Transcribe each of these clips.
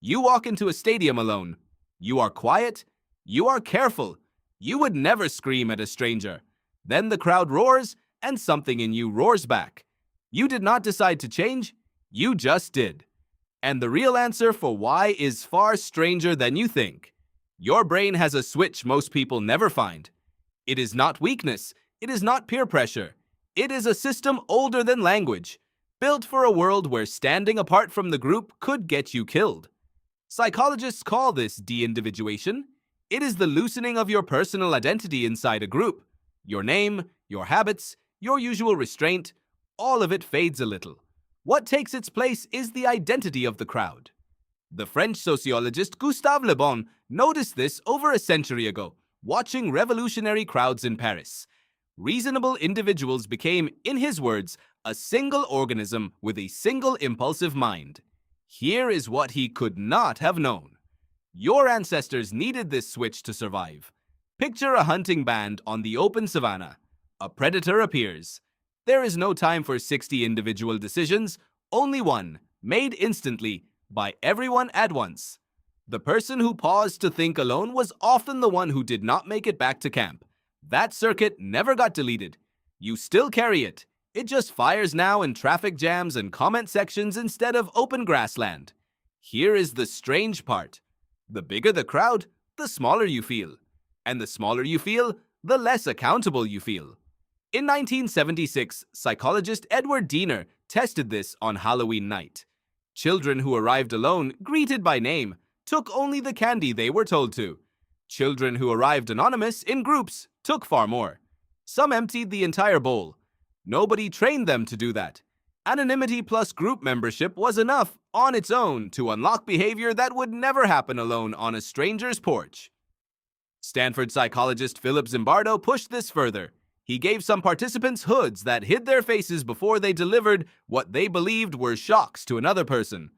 You walk into a stadium alone. You are quiet. You are careful. You would never scream at a stranger. Then the crowd roars, and something in you roars back. You did not decide to change. You just did. And the real answer for why is far stranger than you think. Your brain has a switch most people never find. It is not weakness. It is not peer pressure. It is a system older than language, built for a world where standing apart from the group could get you killed. Psychologists call this deindividuation. It is the loosening of your personal identity inside a group. Your name, your habits, your usual restraint, all of it fades a little. What takes its place is the identity of the crowd. The French sociologist Gustave Le Bon noticed this over a century ago, watching revolutionary crowds in Paris. Reasonable individuals became, in his words, a single organism with a single impulsive mind. Here is what he could not have known. Your ancestors needed this switch to survive. Picture a hunting band on the open savanna. A predator appears. There is no time for 60 individual decisions, only one, made instantly, by everyone at once. The person who paused to think alone was often the one who did not make it back to camp. That circuit never got deleted. You still carry it. It just fires now in traffic jams and comment sections instead of open grassland. Here is the strange part. The bigger the crowd, the smaller you feel. And the smaller you feel, the less accountable you feel. In 1976, psychologist Edward Diener tested this on Halloween night. Children who arrived alone, greeted by name, took only the candy they were told to. Children who arrived anonymous in groups took far more. Some emptied the entire bowl. Nobody trained them to do that. Anonymity plus group membership was enough on its own to unlock behavior that would never happen alone on a stranger's porch. Stanford psychologist Philip Zimbardo pushed this further. He gave some participants hoods that hid their faces before they delivered what they believed were shocks to another person.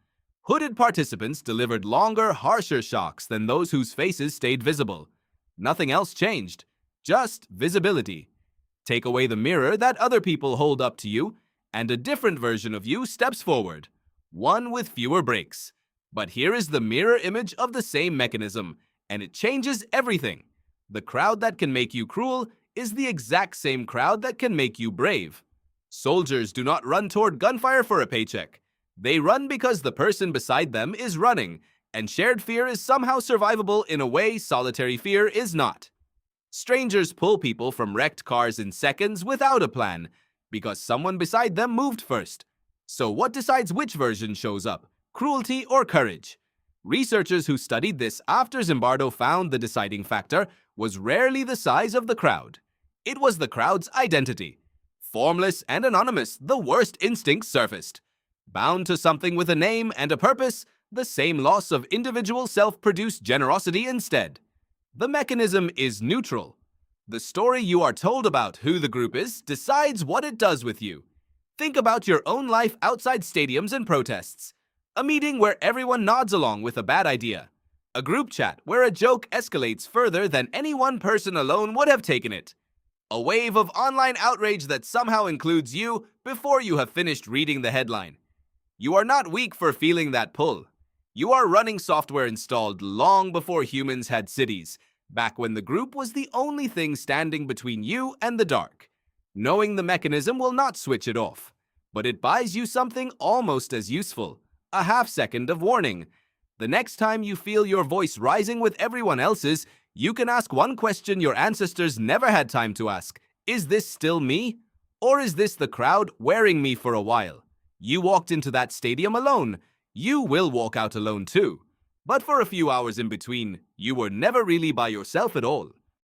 Hooded participants delivered longer, harsher shocks than those whose faces stayed visible. Nothing else changed, just visibility. Take away the mirror that other people hold up to you, and a different version of you steps forward, one with fewer breaks. But here is the mirror image of the same mechanism, and it changes everything. The crowd that can make you cruel is the exact same crowd that can make you brave. Soldiers do not run toward gunfire for a paycheck. They run because the person beside them is running, and shared fear is somehow survivable in a way solitary fear is not. Strangers pull people from wrecked cars in seconds without a plan, because someone beside them moved first. So what decides which version shows up, cruelty or courage? Researchers who studied this after Zimbardo found the deciding factor was rarely the size of the crowd. It was the crowd's identity. Formless and anonymous, the worst instincts surfaced. Bound to something with a name and a purpose, the same loss of individual self produced generosity instead. The mechanism is neutral. The story you are told about who the group is decides what it does with you. Think about your own life outside stadiums and protests. A meeting where everyone nods along with a bad idea. A group chat where a joke escalates further than any one person alone would have taken it. A wave of online outrage that somehow includes you before you have finished reading the headline. You are not weak for feeling that pull. You are running software installed long before humans had cities, back when the group was the only thing standing between you and the dark. Knowing the mechanism will not switch it off, but it buys you something almost as useful, a half-second of warning. The next time you feel your voice rising with everyone else's, you can ask one question your ancestors never had time to ask. Is this still me? Or is this the crowd wearing me for a while? You walked into that stadium alone. You will walk out alone too. But for a few hours in between, you were never really by yourself at all.